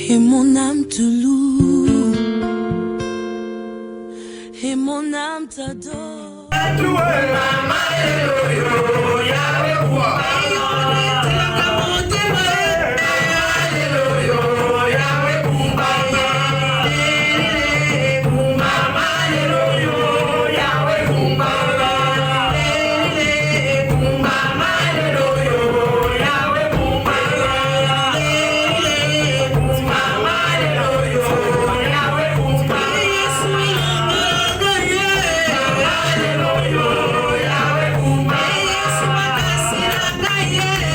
Et mon âme te loue, et mon âme t'adore. Yeah.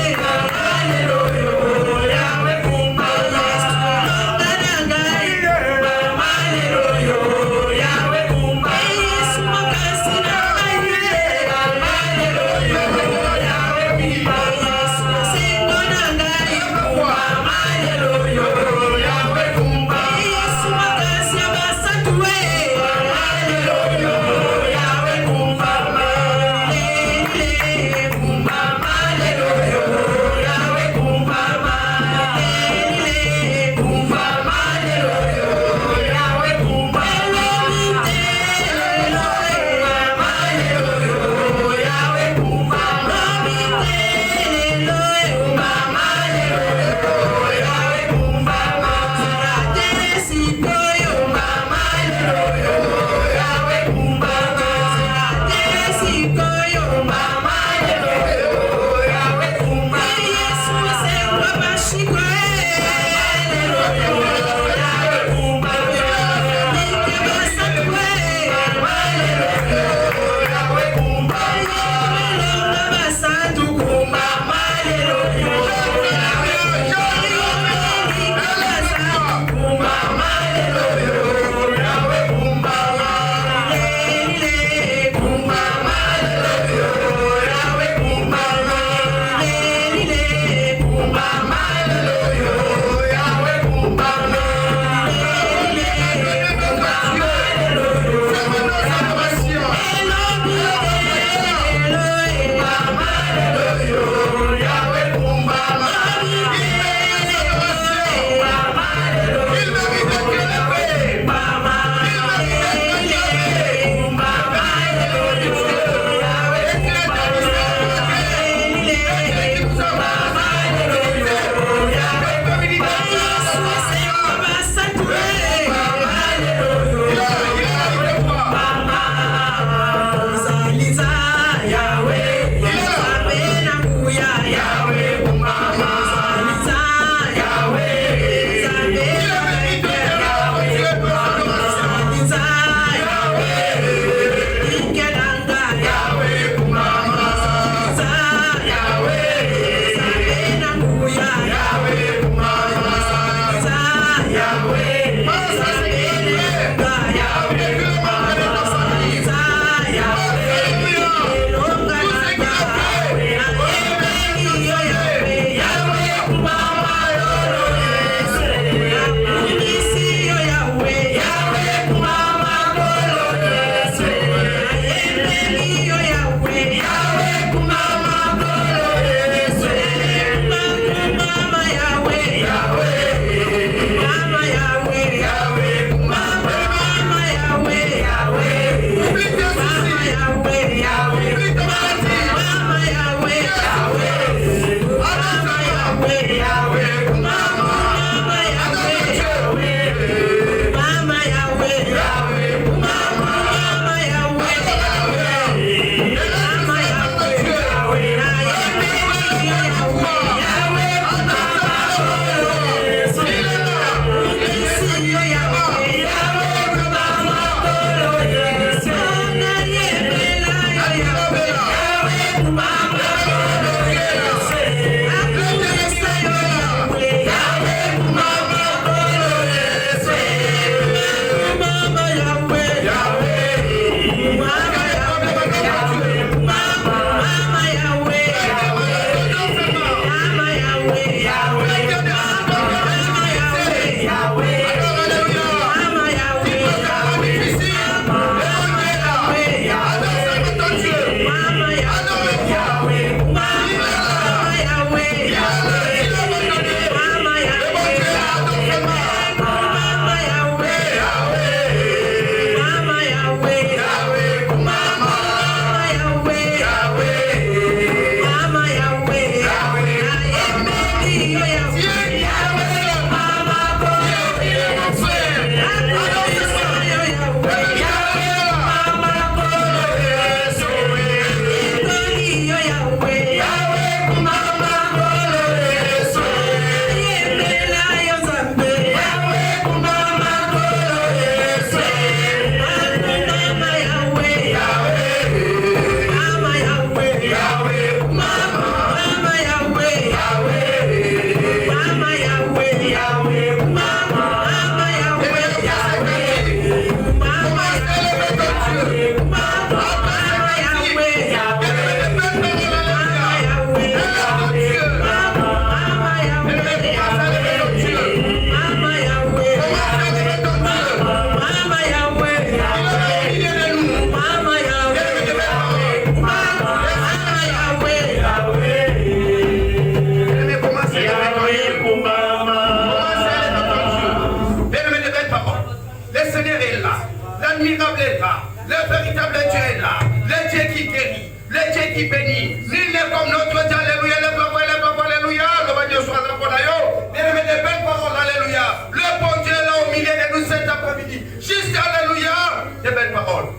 l'admirable est là. Le véritable Dieu est là. Le Dieu qui guérit. Le Dieu qui bénit. Nul n'est comme notre Dieu. Alléluia. Alléluia. Le bon Dieu soit là pour nous. Bien-aimés, des belles paroles. Alléluia. Le bon Dieu est là au milieu de nous cet après-midi. Juste alléluia. Des belles paroles.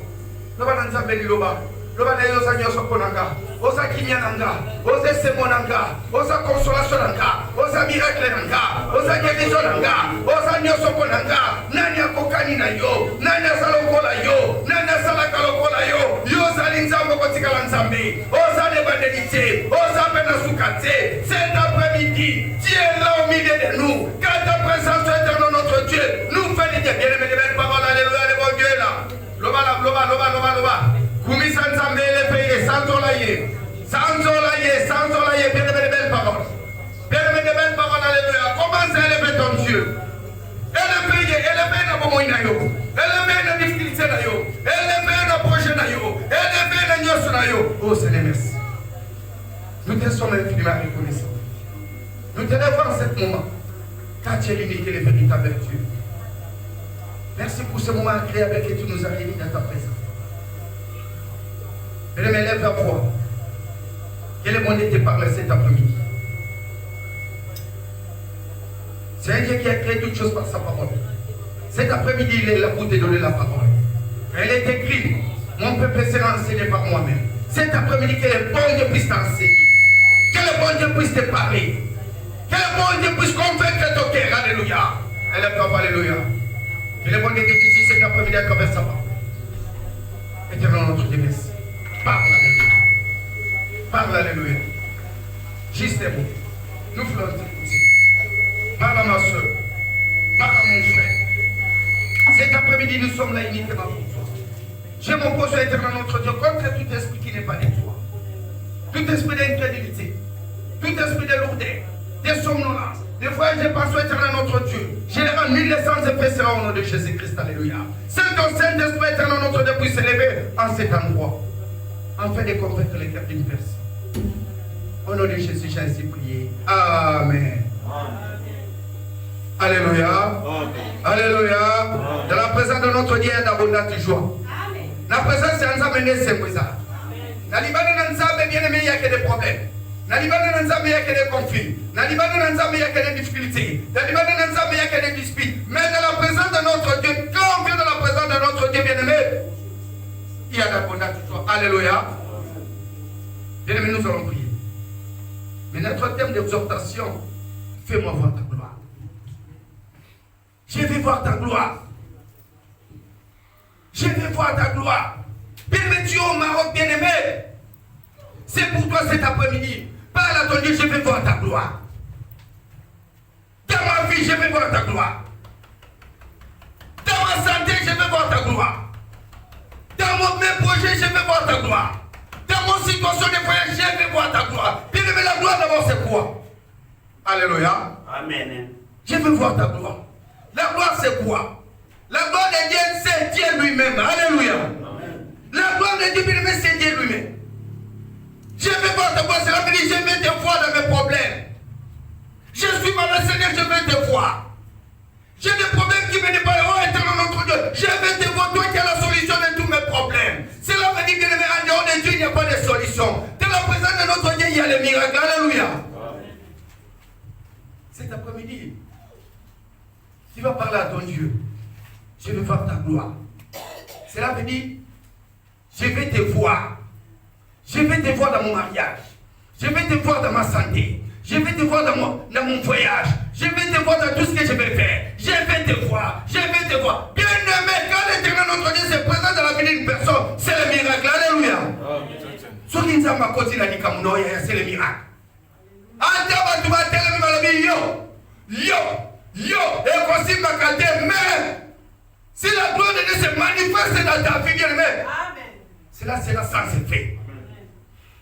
Le bon Dieu bénit le bas. Le bon Dieu est là pour nous. Osa kinyananga, osa semonanga, osa consolationnanga, osa miracle nanga, osa guérison nanga, osa nyosoko nanga, nani akokani na yo, nani asalokola yo, nani asalakalokola yo, yo salinzambo kotikala nzambe, osa nebandelitie, osa benasukate, cet après-midi, Dieu est là au milieu de nous, car ta présence est dans notre Dieu, nous fait des bien-aimés de belles paroles, alléluia, le bon Dieu est là, loba. Kumisa nzambe le pays sans olaye, bien de belles paroles. Bien de belles paroles, alléluia. Commence à élever ton Dieu. Élever na bomoy na yo. Élever na difficulté na yo. Élever na projet na yo. Élever na nyos na yo. Oh Seigneur, merci. Nous te sommes infiniment reconnaissants. Nous te levons en ce moment, car tu es l'unique et le véritable Dieu. Merci pour ce moment agréable que tu nous as réunis dans ta présence. Je me lève vers toi. Quel est mon Dieu te parle cet après-midi? C'est un Dieu qui a créé toutes choses par sa parole. Cet après-midi, il est là pour te donner la parole. Elle est écrite. Mon peuple sera enseigné par moi-même. Cet après-midi, que le bon Dieu puisse t'enseigner. Que le bon Dieu puisse te parler. Que le bon Dieu puisse convaincre ton cœur. Alléluia. Élève-toi, alléluia. Que le bon Dieu te puisse cet après-midi à travers sa parole. Éternel notre Dieu, merci. Parle, alléluia. Parle, alléluia. Juste un mot. Nous voulons t'écouter. Parle à ma soeur. Parle à mon frère. Cet après-midi, nous sommes là uniquement pour toi. Je m'oppose à éternel notre Dieu contre tout esprit qui n'est pas de toi. Tout esprit d'incrédulité. Tout esprit de lourdeur. De somnolence. Des fois, je pense à éternel notre Dieu. Je les rends nul et sans effet sera au nom de Jésus-Christ. Alléluia. C'est ton Saint-Esprit éternel notre Dieu puisse s'élever en cet endroit. Afin de convaincre le cœur d'une personne. Au nom de Jésus, j'ai ainsi prié. Amen. Alléluia. Alléluia. Dans la présence de notre Dieu, d'abondante joie. La présence, c'est un amené, c'est ça. Dans le Liban, bien aimé, il n'y a que des problèmes. Dans le Liban, il n'y a que des conflits. Dans le Liban, il n'y a que des difficultés. Dans le Liban, il n'y a que des disputes. Mais dans la présence de notre Dieu, quand on vient dans la présence de notre Dieu, bien aimé, il y a d'abondante joie. Alléluia. Bien aimé, nous allons prier. Mais notre thème d'exhortation, fais-moi voir ta gloire. Je vais voir ta gloire. Je vais voir ta gloire. Bien-aimé Dieu au Maroc, bien-aimé. C'est pour toi cet après-midi. Parle à ton Dieu, je vais voir ta gloire. Dans ma vie, je vais voir ta gloire. Dans ma santé, je vais voir ta gloire. Dans mes projets, je vais voir ta gloire. Dans mon situation de voyage, je vais voir ta gloire. Bien-aimé, la gloire d'abord, c'est quoi? Alléluia. Amen. Je veux voir ta gloire. La gloire, c'est quoi? La gloire de Dieu, c'est Dieu lui-même. Alléluia. Amen. La gloire de Dieu, bien-aimé, c'est Dieu lui-même. Je vais voir ta gloire, cela veut dire je vais te voir dans mes problèmes. Je suis malade, Seigneur, je vais te voir. J'ai des problèmes qui me dépassent. Oh, éternel notre Dieu, je vais te voir, toi qui as la solution de tous mes problèmes. Cela veut dire que en dehors de Dieu, il n'y a pas de solution. Dans la présence de notre Dieu, il y a les miracles. Alléluia. Cet après-midi, tu vas parler à ton Dieu. Je vais voir ta gloire. Cela veut dire, je vais te voir. Je vais te voir dans mon mariage. Je vais te voir dans ma santé. Je vais te voir dans mon voyage. Je vais te voir dans tout ce que je vais faire. Je vais te voir. Je vais te voir. Bien aimé, quand l'éternel notre Dieu se présente dans la vie d'une personne, c'est le miracle. Alléluia. Ce qui nous a continué à dire c'est le miracle. Mais si la gloire de Dieu se manifeste dans ta vie, bien aimé, cela sera sans effet.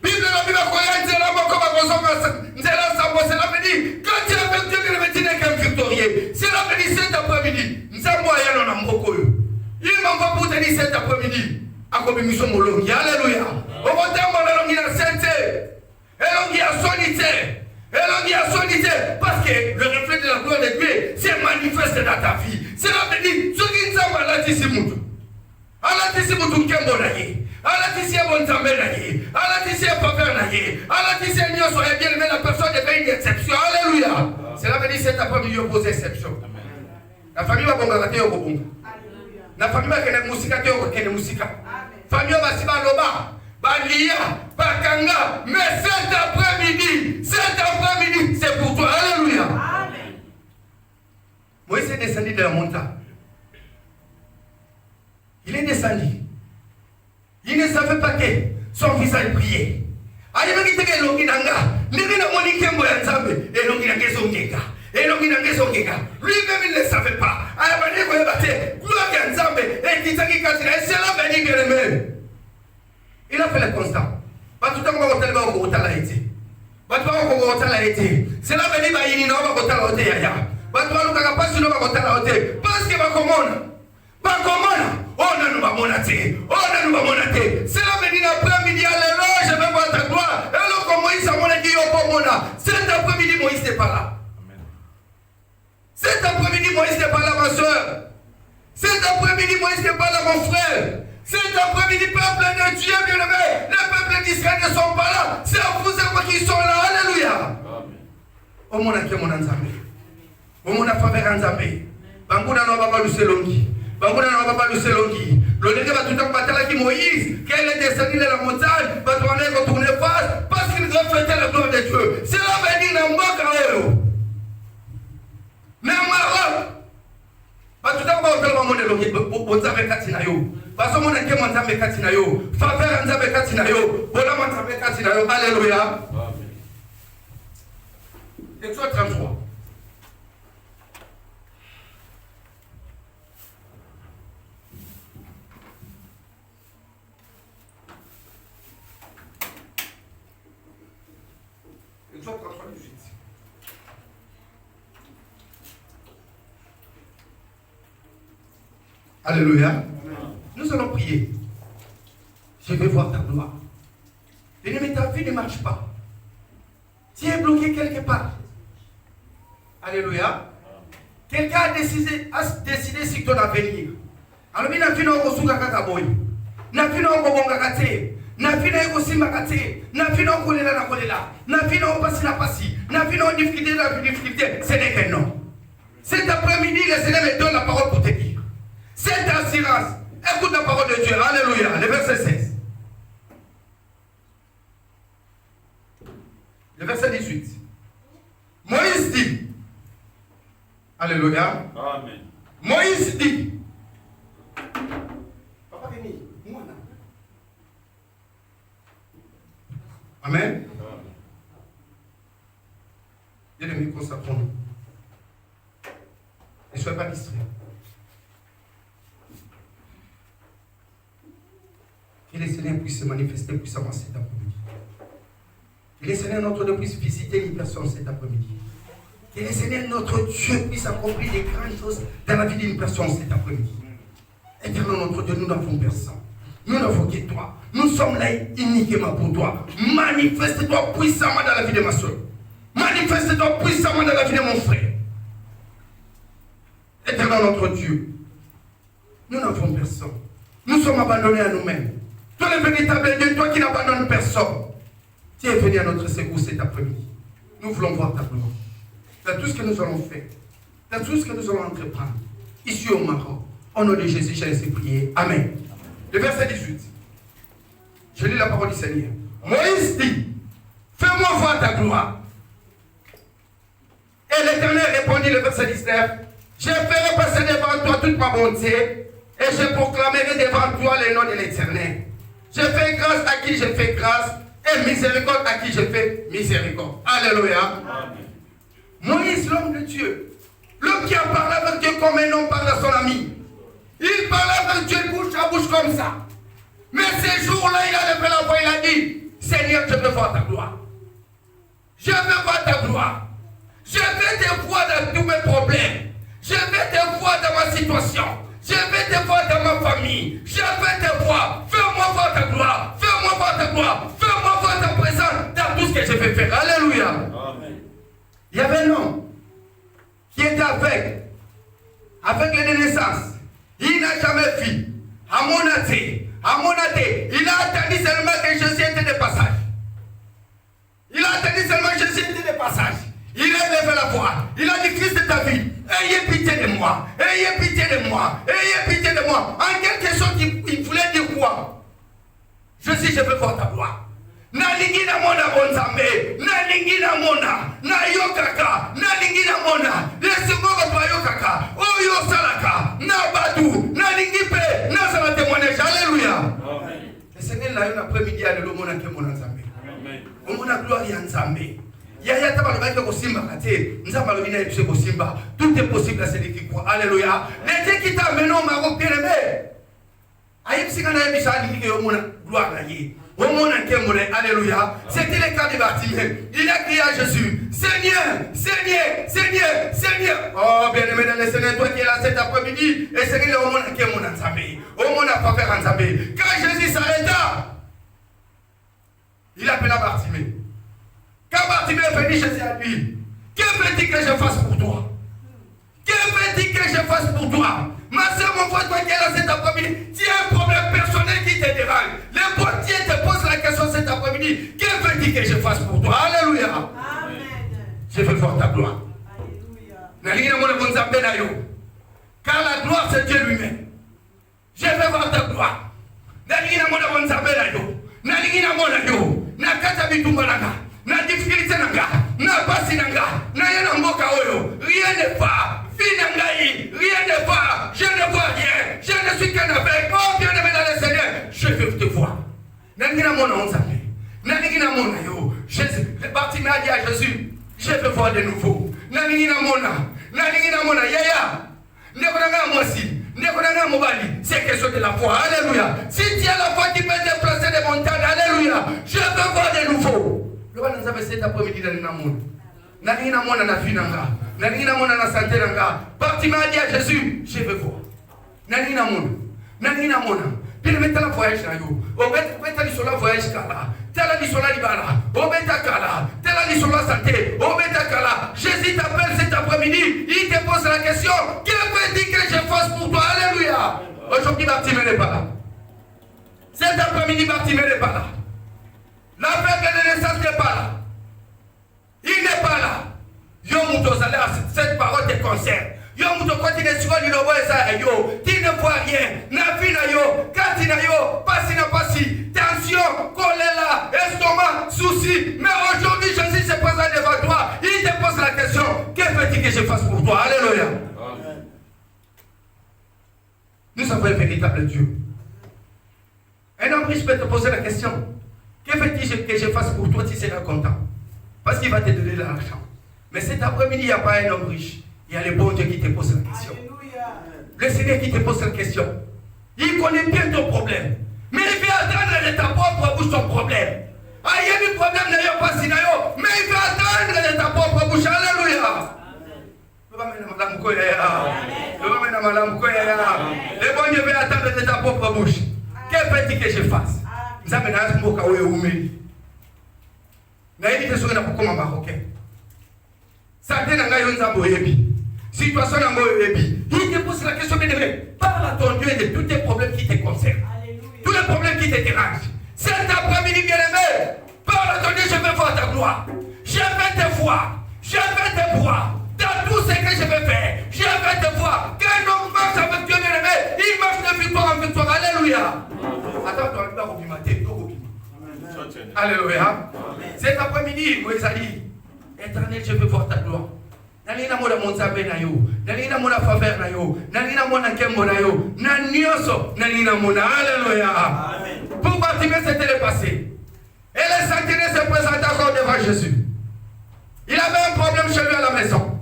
Bible la Bible croyant Nzela moko bakozonga Nzela sambo, cela veut dire quand tu es avec Dieu, tu n'es qu'un victorieux. Cela veut dire cet après-midi Nzambo ayano na mboko yo. Il m'envoie pour te dire cet après-midi akobi miso molongi. Alléluia. Obotembo na longi na sente. Elongi ya solitaire. Elongi ya solitaire parce que le reflet de la gloire de Dieu se manifeste dans ta vie. Cela veut dire ce qui Nzambo l'a dit c'est mutu. Alors alatisi mutunkembo na ye, alatisi bonzambe na ye, alatisi faveur na ye, alatisi nyoso ya bien, mais la personne devient une exception. Alléluia. Cela veut dire cet après-midi pose exception. La famille va bonga kate yo bonga. La famille va kene musika te yo kene musika. Famille va siba loba, balia, bakanga, mais cet après-midi, c'est pour toi. Alléluia. Moïse est descendu de la montagne. Il est descendu. Il ne savait pas que son visage priait. Lui-même il ne savait pas. Il a fait le constat. C'est là parce que c'est l'avenir après-midi, alléluia, je vais voir ta gloire. Et alors que Moïse a mon dit cet après-midi, Moïse n'est pas là. Cet après-midi, Moïse n'est pas là, ma soeur. Cet après-midi, Moïse n'est pas là, mon frère. Cet après-midi, peuple de Dieu, bien-aimé, les peuples d'Israël ne sont pas là. C'est à vous et moi qui sont là, alléluia. Oh mon Dieu, mon Nzambe. Oh mon faveur Nzambe. Banguna no baba luselongi. Banguna no baba luselongi. Le nègre va tout le temps battre qui Moïse, qu'elle est descendu de la montagne, va tourner retourner face, parce qu'il reflétait la gloire de Dieu. C'est là va dire dans Mokao. Namara. Va tout le temps battre la montagne, on s'avait Katinayo. Parce que mon équipe on s'avait Katinayo. Faveur on s'avait Katinayo. Bola on s'avait Katinayo. Alléluia. Exode 33. Exode 33, 18. Alléluia. Amen. Nous allons prier. Je vais voir ta gloire. Bien-aimé, ta vie ne marche pas. Tu es bloqué quelque part. Alléluia. Quelqu'un a décidé sur ton avenir. Alors, il a fini au Kosuga Kakaboy. Il a fini au Kobongakate. Na fina iko simba kate, na fina kolela na kolela, na fina pasi na pasi, na fina difficulté na difficulté, ce n'est que non. Cet après-midi, le Seigneur me donne la parole pour te dire. Cette assurance, écoute la parole de Dieu, alléluia, le verset 16. Le verset 18. Moïse dit, alléluia, Amen. Moïse dit, Papa Rémi, moi là. Amen. Bien-aimés, concentrons-nous. Ne soyez pas distraits. Que le Seigneur puisse se manifester puissamment cet après-midi. Que le Seigneur notre Dieu puisse visiter les personnes cet après-midi. Que le Seigneur notre Dieu puisse accomplir des grandes choses dans la vie d'une personne cet après-midi. Éternel notre Dieu, nous n'avons personne. Nous n'avons que toi. Nous sommes là uniquement pour toi. Manifeste-toi puissamment dans la vie de ma soeur. Manifeste-toi puissamment dans la vie de mon frère. Éternel notre Dieu, nous n'avons personne. Nous sommes abandonnés à nous-mêmes. Toi le véritable Dieu, toi qui n'abandonnes personne, tu es venu à notre secours cet après-midi. Nous voulons voir ta gloire. Dans tout ce que nous allons faire, dans tout ce que nous allons entreprendre, ici au Maroc, au nom de Jésus, j'ai ainsi prié. Amen. Le verset 18. Je lis la parole du Seigneur. Moïse dit, fais-moi voir ta gloire. Et l'Éternel répondit, le verset 19, je ferai passer devant toi toute ma bonté, et je proclamerai devant toi le nom de l'Éternel. Je fais grâce à qui je fais grâce, et miséricorde à qui je fais miséricorde. Alléluia. Amen. Moïse, l'homme de Dieu, l'homme qui a parlé avec Dieu comme un homme parle à son ami. Il parlait avec Dieu bouche à bouche comme ça. Mais ces jours-là, il a levé la voix, il a dit, Seigneur, je veux voir ta gloire. Je veux voir ta gloire. Je veux te voir dans tous mes problèmes. Je veux te voir dans ma situation. Je veux te voir dans ma famille. Je veux te voir. Fais-moi voir ta gloire. Fais-moi voir ta gloire. Fais-moi voir ta présence dans tout ce que je vais faire. Alléluia. Amen. Il y avait un homme qui était avec les naissances. Il n'a jamais vu. À mon athée. Il a attendu seulement que Jésus était de passage. Il a attendu seulement que Jésus était de passage. Il a levé la voix. Il a dit, Christ de David, ayez pitié de moi. Ayez pitié de moi. Ayez pitié de moi. En quelque sorte, il voulait dire quoi? Je veux voir ta gloire. Nalingi na mona bonzambe. Nalingi na mona. Na yokaka. Nalingi na mona. Lesengo ba yokaka. Oyo salaka. Na batu. Nalingi pe. Na sala témoignage. Alléluia. Amen. Le Seigneur l'a eu l'après-midi à l'omona ke mona nzambe. Amen. Omona gloire ya nzambe. Yaya tabalo ko simba kate. Nzamba lo bina epse ko simba. Tout est possible à celui qui croit. Alléluia. Les Dieu qui t'a mené au Maroc bien-aimé. Aïe sikana ebisa lingi ke omona gloire na ye. Alléluia. C'était le cas de Bartimée. Il a crié à Jésus, Seigneur, Seigneur, Seigneur, Seigneur. Oh, bien-aimé dans le Seigneur, toi qui es là cet après-midi, et c'est qu'il est au monde qui est mon ensemble. Au monde à faire ensemble. Quand Jésus s'arrêta, il appela Bartimée. Quand Bartimée est venu, Jésus a dit, que veux-tu que je fasse pour toi? Que veux-tu que je fasse pour toi? Ma soeur, mon frère, toi qui es là cet après-midi, tu as un problème personnel qui te dérange. Le bon Dieu te pose la question cet après-midi. Que veux-tu que je fasse pour toi? Alléluia. Amen. Je veux voir ta gloire. Alléluia. Car la gloire, c'est Dieu lui-même. Je veux voir ta gloire. Na difficulté nanga, na basi nanga, na yana mboka oyo, rien ne va, rien ne va, je ne vois rien, je ne suis qu'un aveugle. Oh bien-aimé dans le Seigneur, je veux te voir. Nangina mona onzame, nangina mona yo, Jésus, le Bartimée a dit à Jésus, je veux voir de nouveau. Nangina mona, yaya, nekonanga moisi. C'est question de la foi. Alléluia. Si tu as la foi qui peut déplacer des montagnes, alléluia. Je veux voir de nouveau. Le roi nous avait cet après-midi dans le monde. Nalina mona na finanga. Nalina mona na santé nanga. Bartimée a dit à Jésus, je veux voir. Nalina mona. Puis le mettre la voyage na yo. O beta li sola voyage kala. Tela li sola libala. O beta kala. Tela li sola santé. O beta kala. Jésus t'appelle cet après-midi. Il te pose la question. Que veux-tu que je fasse pour toi? Alléluia. Aujourd'hui, Bartimée n'est pas là. Cet après-midi, Bartimée n'est pas là. L'aveugle de naissance n'est pas là. Il n'est pas là. Yo muto zala, cette parole te concerne. Yo muto continue sur l'inovo et ça yo. Tu ne vois rien. Na fina yo, katina yo, passi. Tension, choléra, estomac, souci. Mais aujourd'hui, Jésus se présente devant toi. Il te pose la question. Que veux-tu que je fasse pour toi? Alléluia. Amen. Nous avons un véritable Dieu. Un homme riche peut te poser la question. Que veux-tu que je fasse pour toi? Tu seras content. Parce qu'il va te donner de l'argent. Mais cet après-midi, il n'y a pas un homme riche. Il y a le bon Dieu qui te pose la question. Alléluia. Le Seigneur qui te pose la question. Il connaît bien ton problème. Mais il veut attendre de ta propre bouche ton problème. Ah, il y a du problème d'ailleurs, pas si d'ailleurs. Mais il veut attendre de ta propre bouche. Alléluia. Le bon Dieu veut attendre de ta propre bouche. Que veux-tu que je fasse? Nous avons un mot qui est oumé. Naïvité sur la pourquoi marocain. Santé n'a pas eu un situation n'a pas eu. Il te pose la question de parle à ton Dieu de tous tes problèmes qui te concernent. Tous les problèmes qui te dérangent. Cet après-midi, bien-aimé, parle à ton Dieu, je veux voir ta gloire. Je veux te voir. Je veux te voir. Dans tout ce que je vais faire, je veux te voir. Qu'un homme marche avec Dieu, bien-aimé, il marche de victoire en victoire. Alléluia. Attends, tu vas au matin. Alléluia. Cet après-midi, Moïse a dit, Éternel, je veux voir ta gloire. Nalina mona monzabe na yo, nalina mona faveur na yo, nalina mona kembo na yo, nanioso, nalina mona. Alléluia. Amen. Pour Bartimée, c'était le passé. Et le centenaire se présente encore devant Jésus. Il avait un problème chez lui à la maison.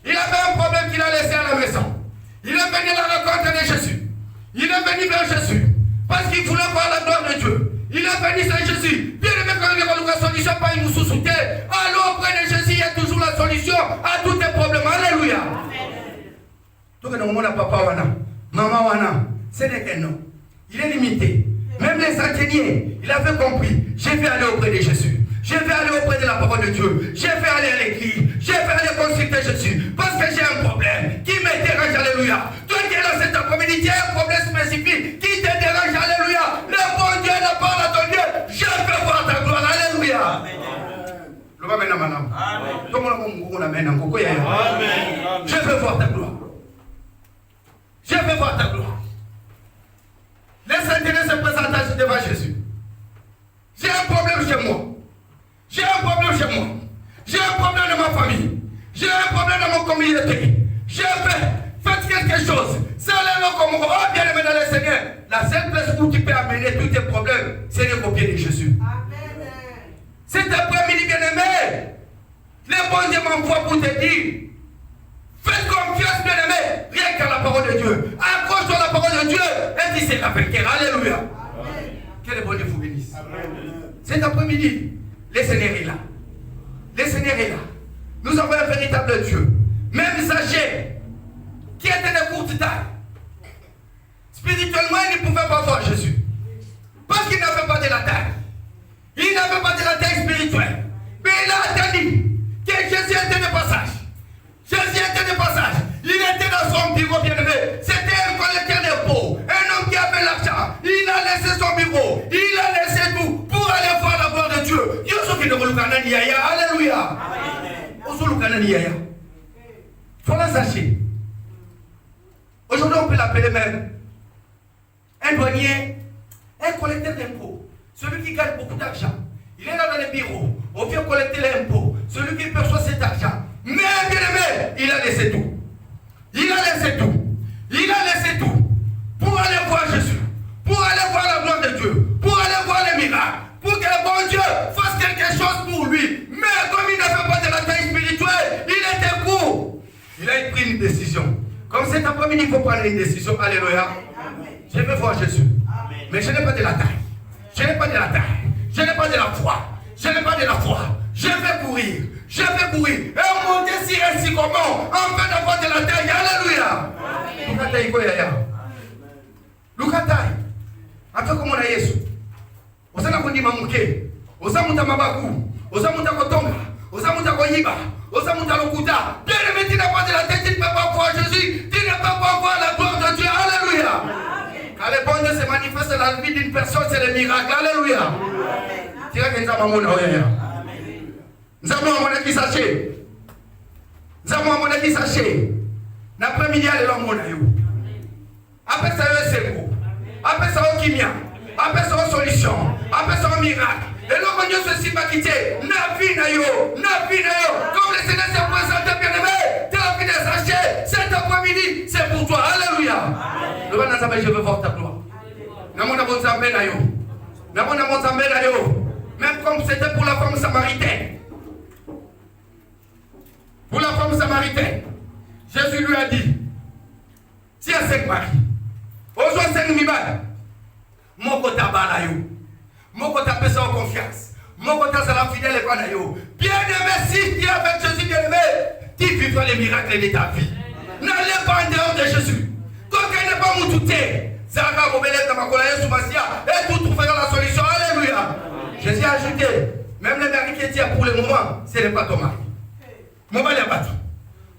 Il avait un problème qu'il a laissé à la maison. Il est venu à la rencontre de Jésus. Il est venu vers Jésus parce qu'il voulait voir la gloire de Dieu. Il est venu sur Jésus. Bien aimé, quand il y a la solution, pas une sous-souté. Alors auprès de Jésus, il y a toujours la solution à tous tes problèmes. Alléluia. Donc, nous avons papa wana, maman wana, ce n'est qu'un nom. Il est limité. Même les centeniers, il avait compris. Je vais aller auprès de Jésus. Je vais aller auprès de la parole de Dieu. Je vais aller à l'église. Je vais aller consulter Jésus. Parce que j'ai un problème qui me dérange. Alléluia. Toi qui es là cet après-midi, tu as un problème spécifique qui Je veux voir ta gloire. Je veux voir ta gloire. Laisse l'intérêt se présenter devant Jésus. J'ai un problème chez moi. J'ai un problème chez moi. J'ai un problème dans ma famille. J'ai un problème dans mon communauté. Faites quelque chose. C'est là comme oh bien aimé dans le Seigneur. La seule place où tu peux amener tous tes problèmes, c'est le pied de Jésus. Amen. Cet après-midi, bien aimé, le bon Dieu m'envoie pour te dire, faites confiance, bien aimé, rien qu'à la parole de Dieu. Accroche-toi à la parole de Dieu et dis c'est la vainqueur. Alléluia. Amen. Que le bon Dieu vous bénisse. Amen. Cet après-midi, le Seigneur est là. Le Seigneur est là. Nous avons un véritable Dieu. Même Zachée, qui était de courte taille, spirituellement, il ne pouvait pas voir Jésus. Parce qu'il n'avait pas de la taille. Il n'avait pas de la taille spirituelle. Mais il a attendu que Jésus était de passage. Jésus était de passage. Il était dans son bureau, bien-aimé. C'était un collecteur d'impôts. Un homme qui avait l'argent. Il a laissé son bureau. Il a laissé tout pour aller voir la gloire de Dieu. Alléluia. Voilà Zachée. Aujourd'hui, on peut l'appeler même un douanier, un collecteur d'impôts. Celui qui gagne beaucoup d'argent. Il est là dans les bureaux. On vient collecter l'impôt. Celui qui perçoit cet argent. Mais bien aimé, il a laissé tout. Il a laissé tout. Il a laissé tout. Pour aller voir Jésus. Pour aller voir la gloire de Dieu. Pour aller voir les miracles. Pour que le bon Dieu fasse quelque chose pour lui. Mais comme il n'avait pas de la taille spirituelle, il était court. Il a pris une décision. Comme cet après-midi, il faut prendre une décision. Alléluia. Je veux voir Jésus. Mais je n'ai pas de la taille. Je n'ai pas de la taille. Je n'ai pas de la foi. Je n'ai pas de la foi. Je vais courir. Je vais courir. Et monter si ainsi comment afin d'avoir de la taille. Alléluia. Lukatai. Afin comme on a Yesu. Osana kundi mamuke. Osamuta mabaku. Osamuta kotonga. Osamuta koyiba. Osamuta lokuta. Bien aimé, tu n'as pas de la tête, tu ne peux pas voir Jésus. Tu ne peux pas voir la gloire de Dieu. Alléluia. Quand le bon Dieu se manifeste dans la vie d'une personne, c'est le miracle. Alléluia. Tu vois que nous avons mon oeil. Nous avons mon qui sachet. Nous avons mon qui sachet. L'après-midi, elle est là, mon oeil. Après ça, c'est beau. Après ça, kimia. Après ça, solution. Après ça, miracle. Et là, mon Dieu se s'y va quitter. Navi na yo. Comme le Seigneur s'est présenté, bien aimé, tu as vu des sachets. Cet après-midi, c'est pour toi. Alléluia. Le bon Dieu, je veux voir ta gloire. Namona bon Zambé na yo. Namona bon Zambé na yo. Même comme c'était pour la femme samaritaine. Pour la femme samaritaine, Jésus lui a dit, si à 5 maris, aujourd'hui 5 mibales, mon côté à yo. Mon côté a en confiance. Mon côté à la fidèle et quoi yo. Bien aimé, si tu es avec Jésus, bien aimé, tu vivras les miracles de ta vie. N'allez pas en dehors de Jésus. Quand il n'est pas moutouté, Zaka Bobelette dans ma colère sous Massia, et tout trouvera la solution. Alléluia. Jésus a ajouté, même les maris qui étaient pour le moment, ce n'est pas ton mari. Mon mari a battu.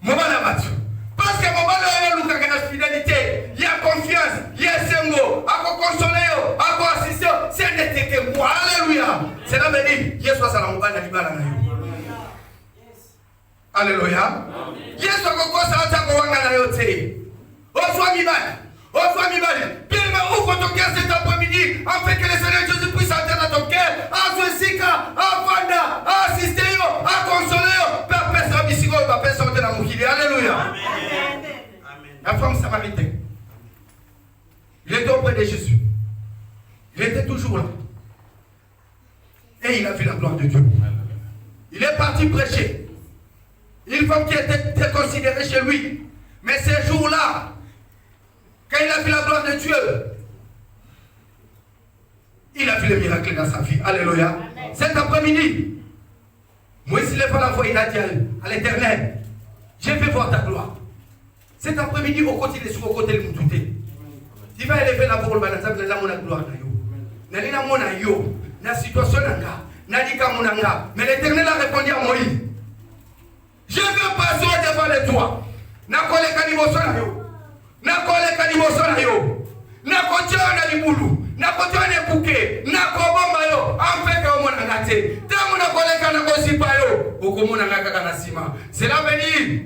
Mon mari a battu. Parce que mon mari a eu la fidélité, il y a confiance, il y a sengo, à quoi consoler, à quoi assister, c'est n'était que moi. Alléluia. C'est là que dit, Yesu a la mobile à l'ibala. Alléluia. Yesu a quoi ça a quoi na yote. Oso mibali. Bien mais ouvre ton cœur cet après-midi, afin que le Seigneur Jésus puisse entrer dans ton cœur, à Zouessika, à Fanda, à assister, à consoler, Père Père Bisigo, Père Père de la Moukili. Alléluia. La femme samaritaine. Il était auprès de Jésus. Il était toujours là. Et il a vu la gloire de Dieu. Il est parti prêcher. Une femme qui était très considérée chez lui. Mais ces jours-là, quand il a vu la gloire de Dieu, il a vu le miracle dans sa vie. Alléluia. Cet après-midi, Moïse ne lève pas la voix, il a dit à l'Éternel, je vais voir ta gloire. Cet après-midi, au côté de au côté de Moutouté, tu vas élever la voix, la gloire. La situation mais l'Éternel a répondu à Moïse, je veux passer devant de toi. Cela veut dire,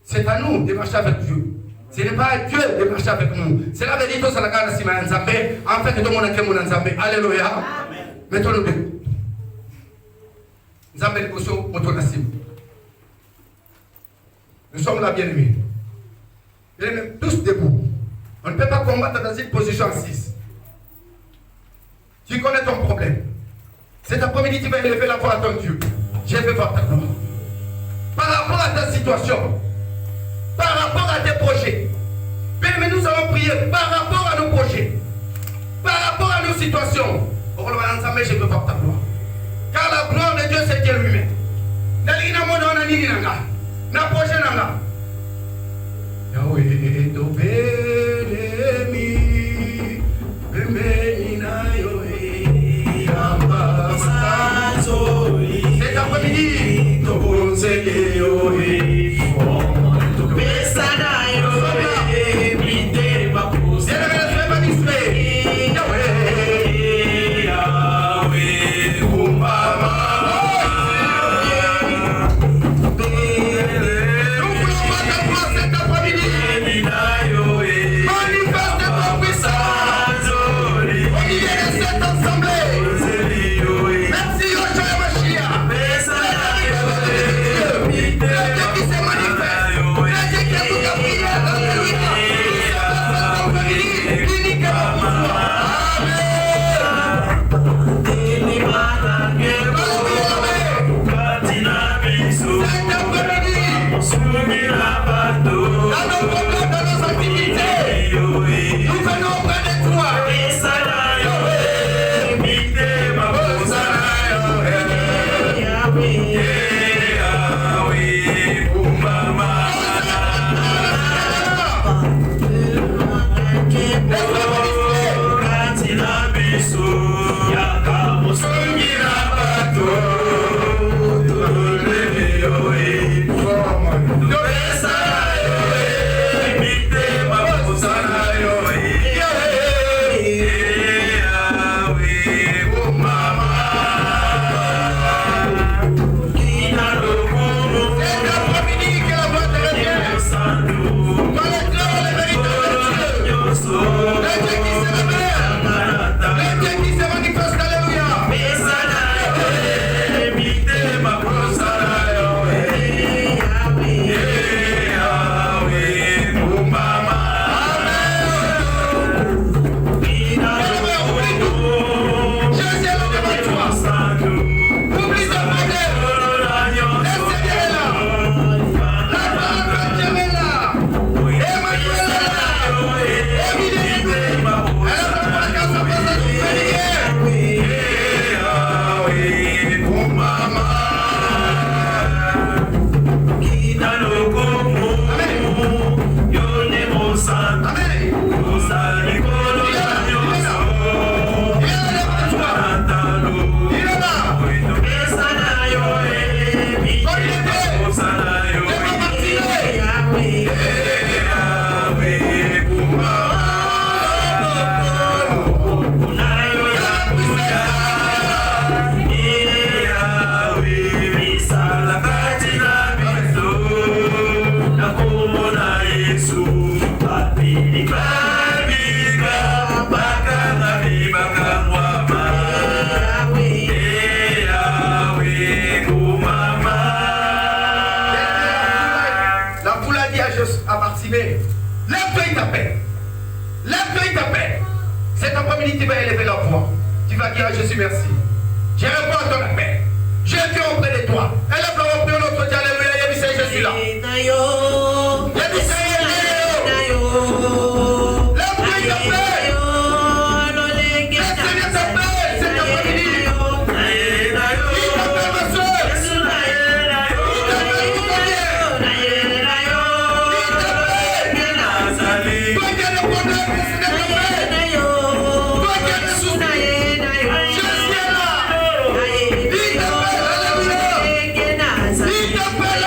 c'est à nous de marcher avec Dieu. Ce n'est pas à Dieu de marcher avec nous. Cela veut dire que ça la garde si mal en fait que tout le monde a mon Nzambé. Alléluia. Mettons-nous debout. Nzambé l'émotion autonasim. Nous sommes là, bien-aimés. Bien-aimés, tous debout. On ne peut pas combattre dans une position assise. Tu connais ton problème. Cet après-midi, tu vas élever la voix à ton Dieu. Je vais voir ta gloire. Par rapport à ta situation, par rapport à tes projets. Mais nous allons prier par rapport à nos projets, par rapport à nos situations. Je veux voir ta gloire. Car la gloire de Dieu, c'est Dieu lui-même. Yahweh, Tobelemi, cet après-midi, lève-toi, il t'appelle. Lève-toi, il t'appelle. Cet après-midi, tu vas élever la voix. Tu vas dire à Jésus merci. Je réponds à ton appel. Je viens auprès de toi. Élève la voix pour notre Dieu. Alléluia. Je suis là. Lève-toi, il t'appelle.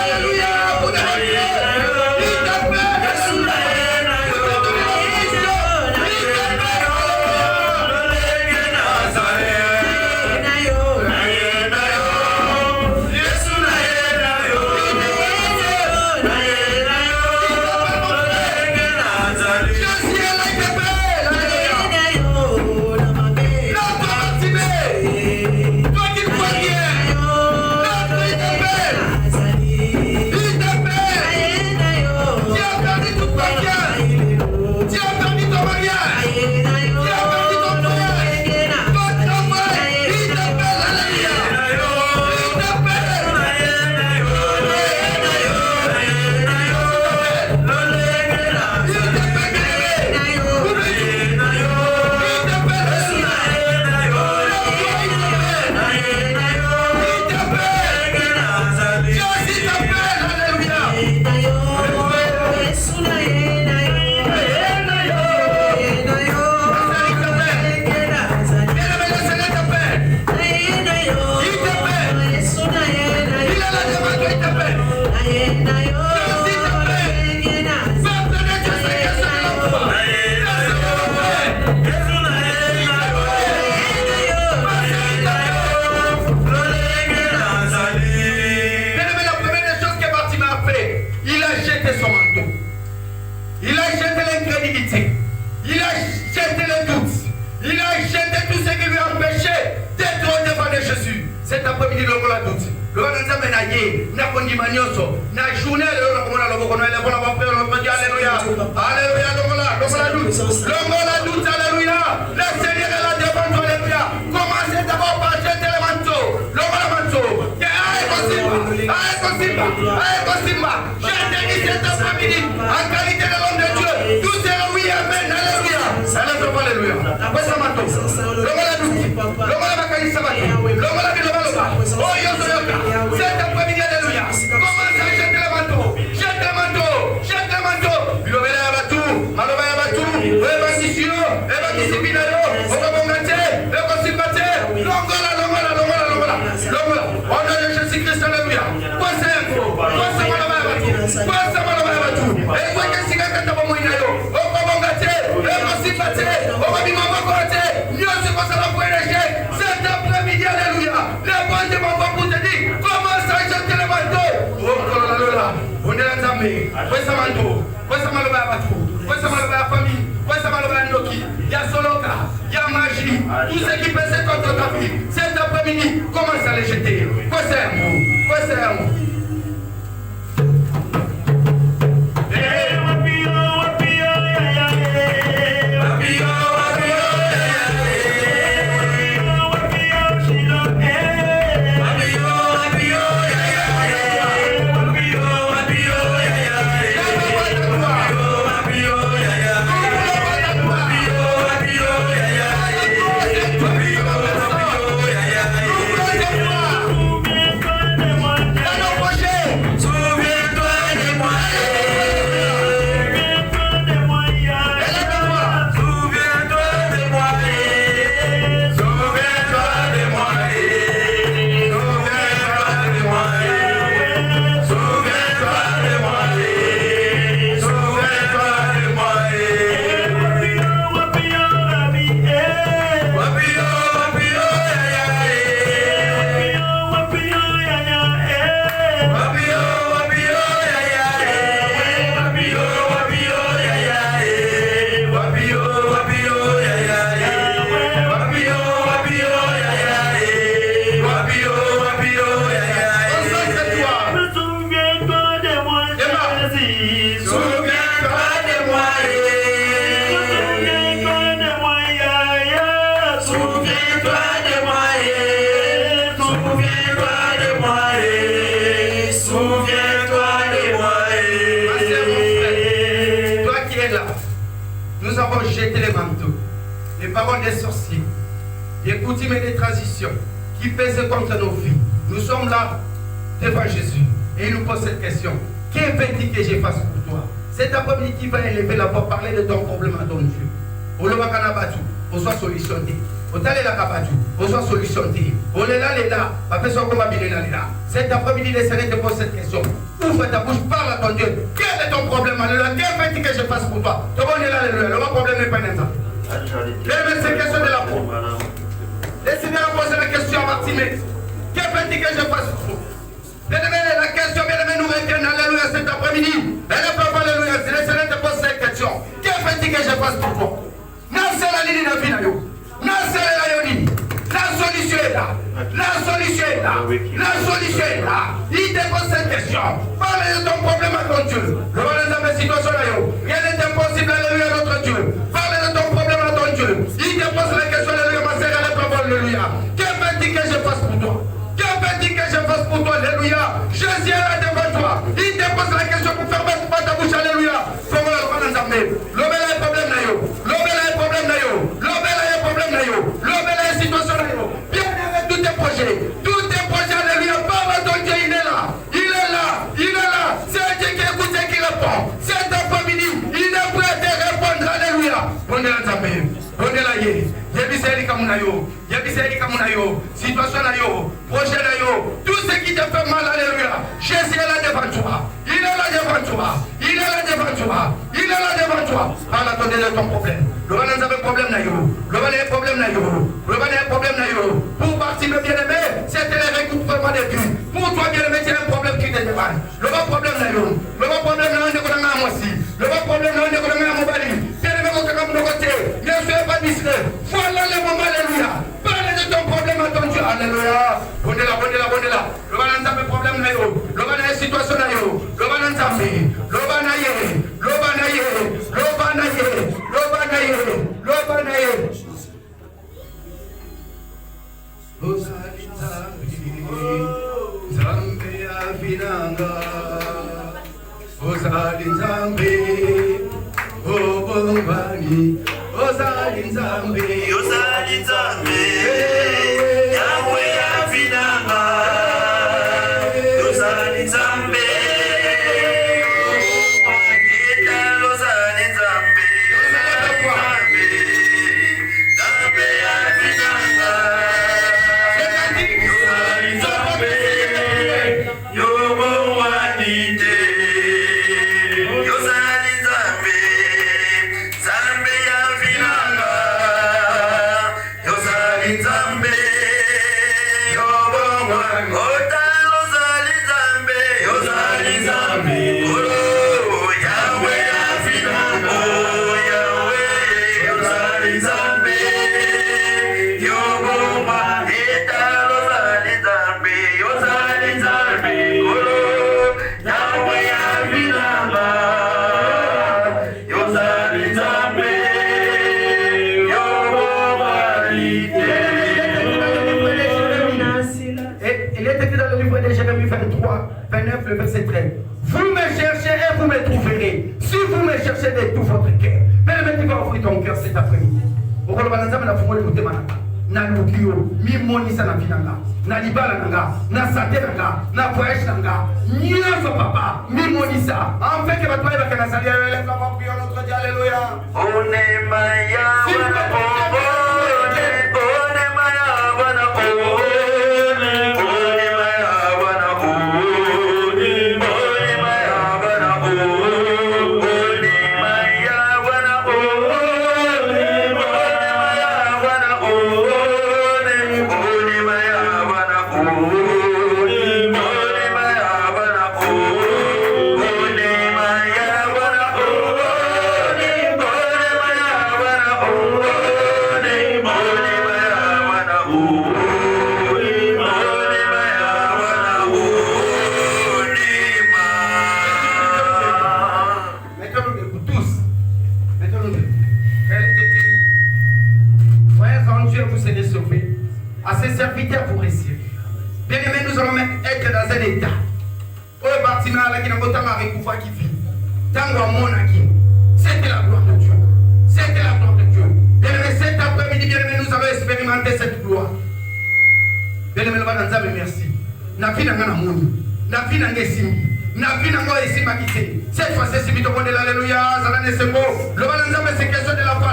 Alléluia. Cet après-midi, le la doute. Le roi n'a pas manioso. N'a journée, alléluia. Alléluia, la doute, alléluia. Le Seigneur est là devant toi, alléluia. Commencez d'abord par jeter le manteau. Le manteau. Je te dis cet après-midi, en qualité de l'homme de Dieu, tout sera oui, amen, alléluia. Alléluia. Quoi ça manteau? Le roi la doute. Le roi la vacances, le roi la ville. Oh, cet après-midi, alléluia. Commence à jeter le manteau. Jette le manteau. Il obéit à tout. Malobé à tout. Évacuation. Longola. Au nom de Jésus-Christ, alléluia. Quoi c'est cet après-midi, alléluia. Le bon Dieu m'envoie pour te dire commence à jeter le manteau. Oh, on est là, Zambé. Famille. Il y a Soloka, il y a magie. Tout ce qui peut se contre ta vie. Cet après-midi, commence à les jeter. Quoi c'est un mot? Nous avons jeté les manteaux, les paroles des sorciers, des coutumes et des traditions qui pèsent contre nos vies. Nous sommes là devant Jésus et il nous pose cette question. Que veux-tu que je fasse pour toi? Cet après-midi qui va élever la voix, parler de ton problème à ton Dieu. On le va canabatu, on soit solutionné. On t'a la kabatu, on soit solutionné. On est là, après ça, on va bien là. Cet après-midi, le Seigneur te pose cette question. Ouvre ta bouche, parle à ton Dieu. Quel est ton problème? Alléluia. Que veux-tu que je fasse pour toi? Tout le monde est là, alléluia. Le problème n'est pas nécessaire. Mais c'est question de la peau. Le Seigneur a posé la question à Bartimée. Que veux-tu que je fasse pour toi? Bien-aimé, la question, bien-aimé, nous retiennent, alléluia, cet après-midi. Elle ne peut pas, alléluia. Le Seigneur te pose cette question. Que veux-tu que je fasse pour toi? Non, c'est la ligne de vie, non, c'est la ligne. La solution est là. Il te pose cette question. Parle de ton problème à ton Dieu. Le roi de situation là. Rien n'est impossible, alléluia, à notre Dieu. Parle de ton problème à ton Dieu. Il te pose la question, alléluia, ma sœur, alléluia. Que veux-tu que je fasse pour toi? Que veux-tu que je fasse pour toi, alléluia? Jésus est là devant toi. Il te pose la question pour faire battre ta bouche, alléluia. Comment le roi de l'homme est problème là. L'homme est problème là. L'homme est situation là. Bien avec tous tes projets, alléluia. Parle à ton Dieu, il est là. C'est Dieu qui écoute et qui répond. Cet après-midi, il est prêt à te répondre, alléluia. On est là, on est là. Situation là, projet là, tout ce qui te fait mal, alléluia. Jésus est là devant toi. Il ton problème. Le va dans un problème na yo. Le va un problème na yo. Le va un problème na yo. Pour Bartimée bien-aimé, c'était le recouvrement des vies. Pour toi bien-aimé, c'est un problème qui te dépasse. Le va problème na yo. Le va problème na yo, on est qu'on a moi aussi. Le va problème na yo, on est qu'on a mon bali. Bien-aimé, mon cœur de côté. Ne soyez pas distrait. Voilà le moment, alléluia. Parle de ton problème à ton Dieu. Alléluia. Bonne là. Le va dans un problème na yo. Le va dans une situation na yo. Le va dans un vie. Le va na ye. Le verset 13. Vous me cherchez et vous me trouverez. Si vous me cherchez de tout votre cœur. Mais le tu vas offrir ton cœur cet après-midi. Au rôle de la fumée de Moutema. Na lukio, mi moni sana finanga. Na libala nanga, na santé nanga, na voyage nanga. Nyonso papa, mi moni ça. En fait que votre père va salir le comment prier notre Dieu. Alléluia. On est maya. C'était la gloire de Dieu. C'était la gloire de Dieu. Bien-aimé, cet après-midi, bien-aimé, nous allons expérimenter cette gloire. Bien-aimé, merci. Na vie n'a pas na vie n'a pas simbi. Na vie n'a pas simbi. Cette fois-ci, c'est vite au monde de l'alléluia. Ça n'a pas beau. Le balançage, c'est question de la foi.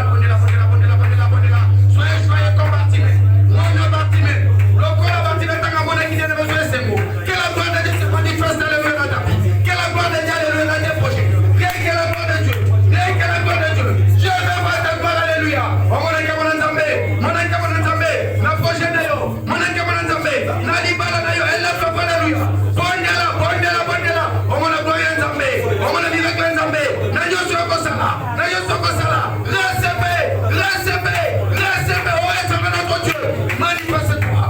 Soyez joyeux comme Bartimée. On a Bartimée. Le corps de Bartimée, t'as qu'à mon équipe de besoin de ces mots. Que la gloire de Dieu se manifeste dans le monde de ta vie. Que la gloire de Dieu est l'année prochaine. Que la gloire de Dieu. Que la gloire de Dieu. Je vais voir ta gloire, alléluia. On m'a dit mon Nzambé. La prochaine de yo. Mon Nzambé. Na libala na yo. Elle l'a fait, alléluia. Bondela. On m'a dit gloire Nzambé. On m'a dit gloire Nzambé. Na yo soko sala. Recevez. Oh, est-ce que notre Dieu manifeste-toi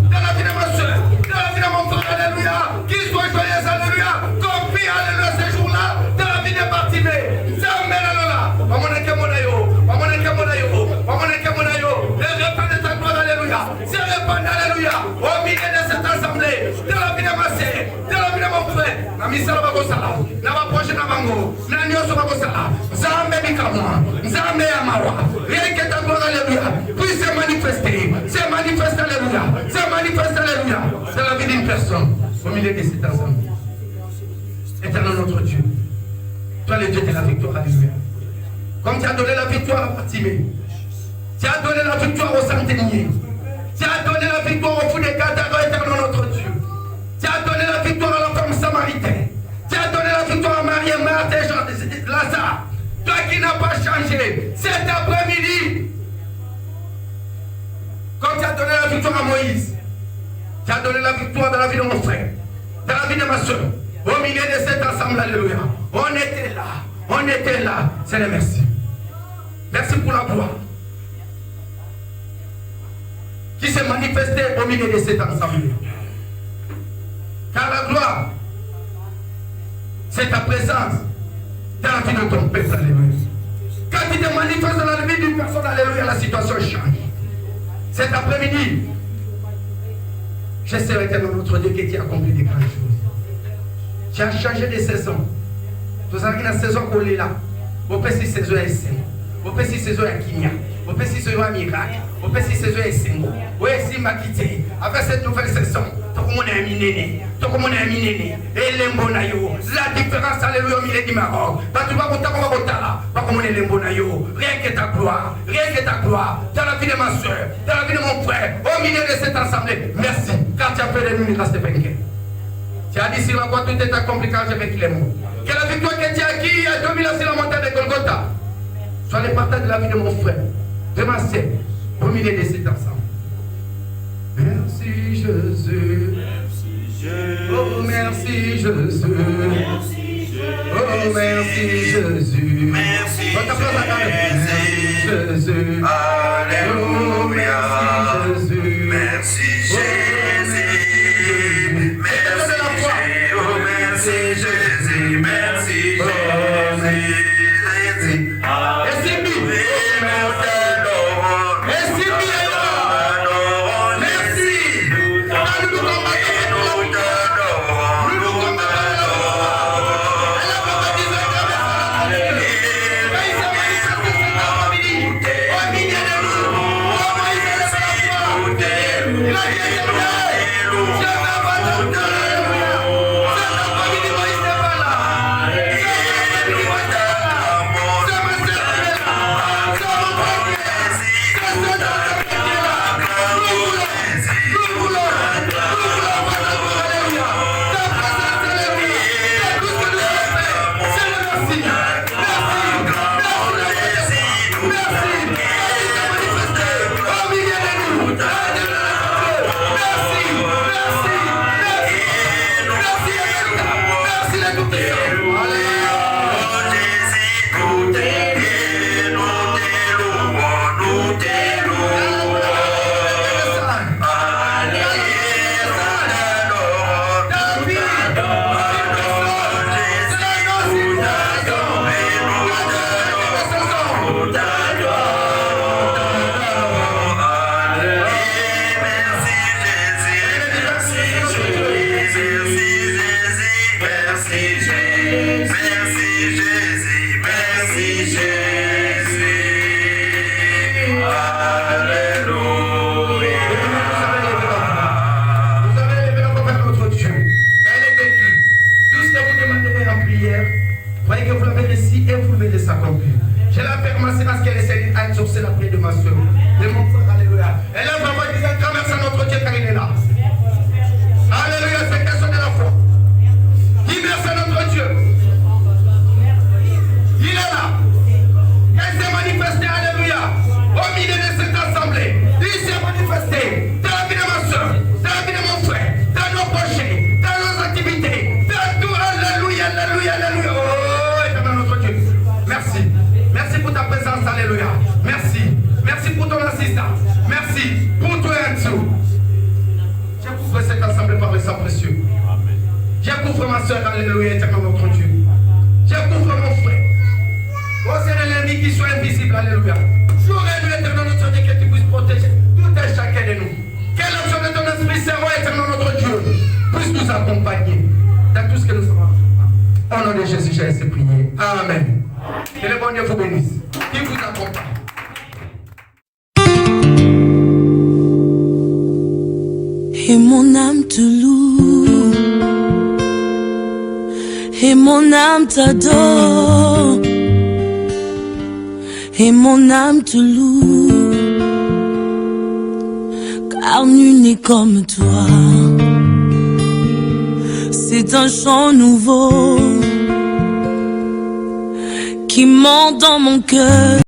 dans la vie de ma soeur, dans la vie de mon frère, alléluia. Qu'il soit joyeux, alléluia. Confie, alléluia, ces jours-là, dans la vie de Bartimée. Le repas de ta gloire, alléluia. Se répand, alléluia, au milieu de cette assemblée, dans la vie de ma soeur, dans la vie de mon frère. Na misala bakosala, na baproche na bango, na nyoso bakosala. Nzambe bikamwa, Nzambe amawa. Rien que ta gloire, alléluia, puisse se manifester, alléluia, dans la vie d'une personne, au milieu de cette assemblée. Éternel notre Dieu, toi le Dieu de la victoire, alléluia. Comme tu as donné la victoire à Bartimée, tu as donné la victoire au centenier, tu as donné la victoire au fou des Cathares, éternel notre Dieu. Tu as donné la victoire à la femme samaritaine, tu as donné la victoire à Marie et Marthe et Lazare. Toi qui n'as n'a pas changé. Cet après-midi, comme tu as donné la victoire à Moïse, tu as donné la victoire dans la vie de mon frère, dans la vie de ma soeur, au milieu de cette assemblée, alléluia. On était là, Seigneur, merci. Merci pour la gloire qui s'est manifestée au milieu de cette assemblée. Car la gloire, c'est ta présence dans la vie de ton peuple, alléluia. Quand tu te manifestes dans la vie d'une personne, alléluia, la situation change. Cet après-midi, j'espère éternel notre Dieu que tu as accompli des grandes choses. Tu as changé de saison. Tu as la saison qu'on est là. Au petit saison est saison. Au petit saison est Kinya. Au petit saison est miracle. Au petit saison est Sengo. Au petit m'a quitté. Avec cette nouvelle saison, tout le monde est minéné. Tout le monde est minéné. Et l'embonayo. La différence, alléluia, au milieu du Maroc. Pas tu vas voter comme on va là. Pas comme on est l'embonayo. Rien que ta gloire. Rien que ta gloire. Dans la vie de ma soeur. Dans la vie de mon frère. Au milieu de cette assemblée. Merci. Car tu as fait de nous une grâce de vainqueur. Tu as dit sur la voie tout est accompli quand j'ai vaincu les mots. Que la victoire que tu as acquis à 2000 ans sur la montagne de Golgotha soit le partage de la vie de mon frère, de ma sœur, au milieu de cet ensemble. Merci Jésus. Oh merci Jésus. Oh merci Jésus. Merci Jésus. Alléluia. Merci Jésus. Merci Jésus, merci Jésus. Alléluia, éternel notre Dieu. J'approuve mon frère. Oh Seigneur, l'ennemi qui soit invisible, alléluia. J'aurais lu, éternel notre Dieu, que tu puisses protéger tout un chacun de nous. Que l'action de ton Esprit Saint, éternel notre Dieu, puisse nous accompagner dans tout ce que nous faisons. Au nom de Jésus, j'ai ainsi prié. Amen. Que le bon Dieu vous bénisse. Qu'il vous accompagne. Et mon âme te loue, et mon âme t'adore, et mon âme te loue, car nul n'est comme toi. C'est un chant nouveau qui monte dans mon cœur.